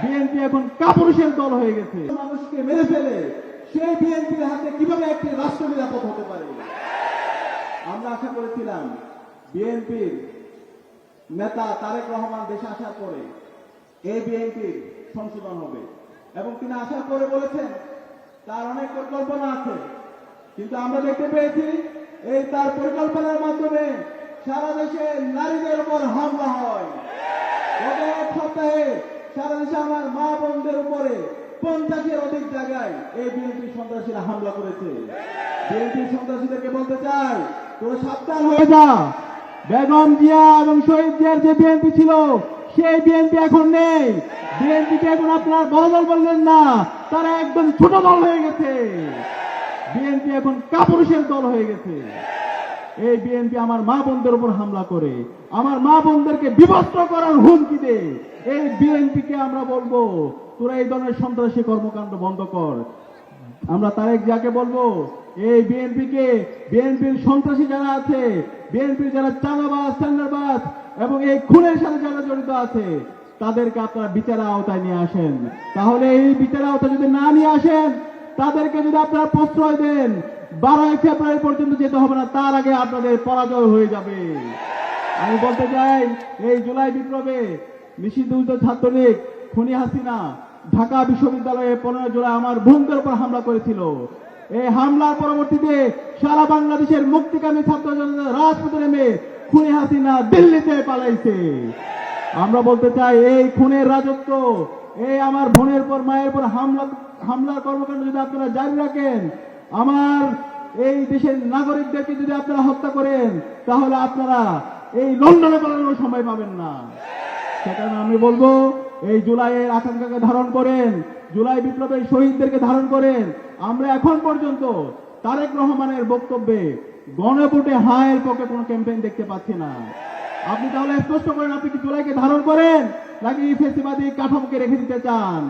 BNP এখন কাপুরুষের দল হয়ে গেছে। মানুষকে মেরে ফেলে সেই বিএনপির হাতে কিভাবে একটি রাষ্ট্র নিরাপদ হতে পারে? আমরা আশা করেছিলাম বিএনপির নেতা তারেক রহমান দেশে আসার পরে এই বিএনপির সংশোধন হবে এবং তিনি আসার পরে বলেছেন তার অনেক পরিকল্পনা আছে, কিন্তু আমরা দেখতে পেয়েছি এই তার পরিকল্পনার মাধ্যমে সারা দেশে নারীদের উপর হামলা হয়। গত এক সপ্তাহে সারা দেশে আমার মা বোনদের উপরে 50-এর অধিক জায়গায় এই বিএনপি সন্ত্রাসীরা হামলা করেছে। বিএনপি সন্ত্রাসীদেরকে বলতে চাই, তোরা সাবধান হয়ে যা। বেগম জিয়া এবং শহীদ জিয়ার যে বিএনপি ছিল সেই বিএনপি এখন নেই। বিএনপিকে এখন আপনার বড় দল বললেন না, তারা একদম ছোট দল হয়ে গেছে। বিএনপি এখন কাপুরুষের দল হয়ে গেছে। এই বিএনপি আমার মা বোনদের উপর হামলা করে, আমার মা বোনদেরকে বিভস্ত্র করার হুমকি দেয়। এই বিএনপিকে আমরা বলবো, তোরা এই ধরনের সন্ত্রাসী কর্মকাণ্ড বন্ধ কর। আমরা তারেক জিয়াকে বলবো, এই বিএনপিকে, বিএনপির সন্ত্রাসী যারা আছে, বিএনপির যারা চাঁদাবাজ, টেন্ডারবাজ এবং এই খুনের সাথে যারা জড়িত আছে, তাদেরকে আপনারা বিচারের আওতায় নিয়ে আসেন। তাহলে এই বিচারের আওতায় যদি না নিয়ে আসেন, তাদেরকে যদি আপনারা প্রশ্রয় দেন, 12 ফেব্রুয়ারি পর্যন্ত যেতে হবে না, তার আগে আপনাদের পরাজয় হয়ে যাবে। আমি বলতে চাই, এই জুলাই বিপ্লবে নিষিদ্ধ ছাত্রলীগ, খুনি হাসিনা ঢাকা বিশ্ববিদ্যালয়ে 15 জুলাই আমার বোনদের উপর হামলা করেছিল। এই হামলার পরবর্তীতে সারা বাংলাদেশের মুক্তিকামী ছাত্র জনতা রাজপথে নেমে খুনি হাসিনা দিল্লিতে পালাইছে। আমরা বলতে চাই, এই খুনের রাজত্ব, এই আমার বোনের পর মায়ের পর হামলার কর্মকাণ্ড যদি আপনারা জারি রাখেন, আমার এই দেশের নাগরিকদেরকে যদি আপনারা হত্যা করেন, তাহলে আপনারা এই লন্ডনে পালানোর সময় পাবেন না। সেখানে আমি বলবো, এই জুলাইয়ের আকাঙ্ক্ষাকে ধারণ করেন, জুলাই বিপ্লবের শহীদদেরকে ধারণ করেন। আমরা এখন পর্যন্ত তারেক রহমানের বক্তব্যে গণভোটে হায়ের পক্ষে কোনো ক্যাম্পেইন দেখতে পাচ্ছি না। আপনি তাহলে স্পষ্ট করেন, আপনি কি জুলাইকে ধারণ করেন নাকি ফেসিবাদী কাঠামোকে রেখে দিতে চান?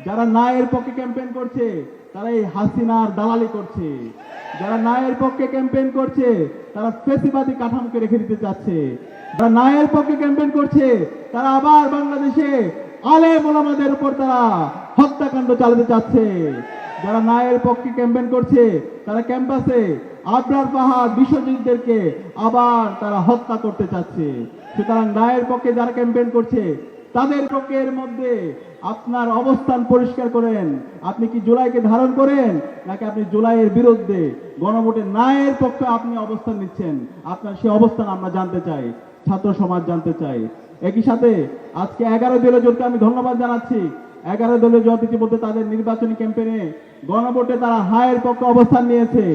যারা নায়ের পক্ষে ক্যাম্পেইন করছে তারা এই হাসিনার দালালি করছে, যারা নায়ের পক্ষে ক্যাম্পেইন করছে তারা ফেসিবাদী কাঠামোকে রেখে দিতে চাচ্ছে, যারা নায়ের পক্ষে ক্যাম্পেইন করছে তারা আবার বাংলাদেশে আলেম ওলামাদের উপর তারা হত্যাকাণ্ড চালাতে চাচ্ছে। যারা নায়ের পক্ষে ক্যাম্পেইন করছে তারা ক্যাম্পাসে আবরার পাহাড় বিশ্বজিৎদেরকে আবার তারা হত্যা করতে চাচ্ছে। সুতরাং নায়ের পক্ষে যারা ক্যাম্পেইন করছে তাদের পক্ষের মধ্যে আপনার অবস্থান পরিষ্কার করেন। আপনি কি জুলাইকে ধারণ করেন নাকি আপনি জুলাইয়ের বিরুদ্ধে গণভোটে নায়ের পক্ষে আপনি অবস্থান নিচ্ছেন? আপনার সেই অবস্থান আমরা জানতে চাই, ছাত্র সমাজ জানতে চাই। একই সাথে আজকে 11 দলীয় জোটকে আমি ধন্যবাদ জানাচ্ছি। 11 দলীয় জোট ইতিমধ্যে তাদের নির্বাচনী ক্যাম্পেইনে গণভোটে তারা হায়ের পক্ষে অবস্থান নিয়েছে।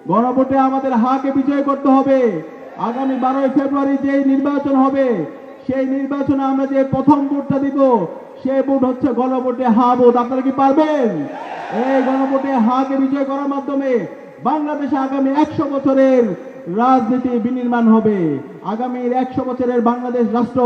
গণভোটে আমাদের হাকে বিজয় করতে হবে। আগামী 12 ফেব্রুয়ারি যেই নির্বাচন হবে, সেই নির্বাচনে আমরা যে প্রথম ভোটটা দিব, সেই ভোট হচ্ছে গণভোটে হা ভোট। আপনারা কি পারবেন? এই গণভোটে হাকে বিজয় করার মাধ্যমে বাংলাদেশে আগামী 100 বছরের রাজনীতি বিনির্মাণ হবে। আগামী 100 বছরের বাংলাদেশ রাষ্ট্র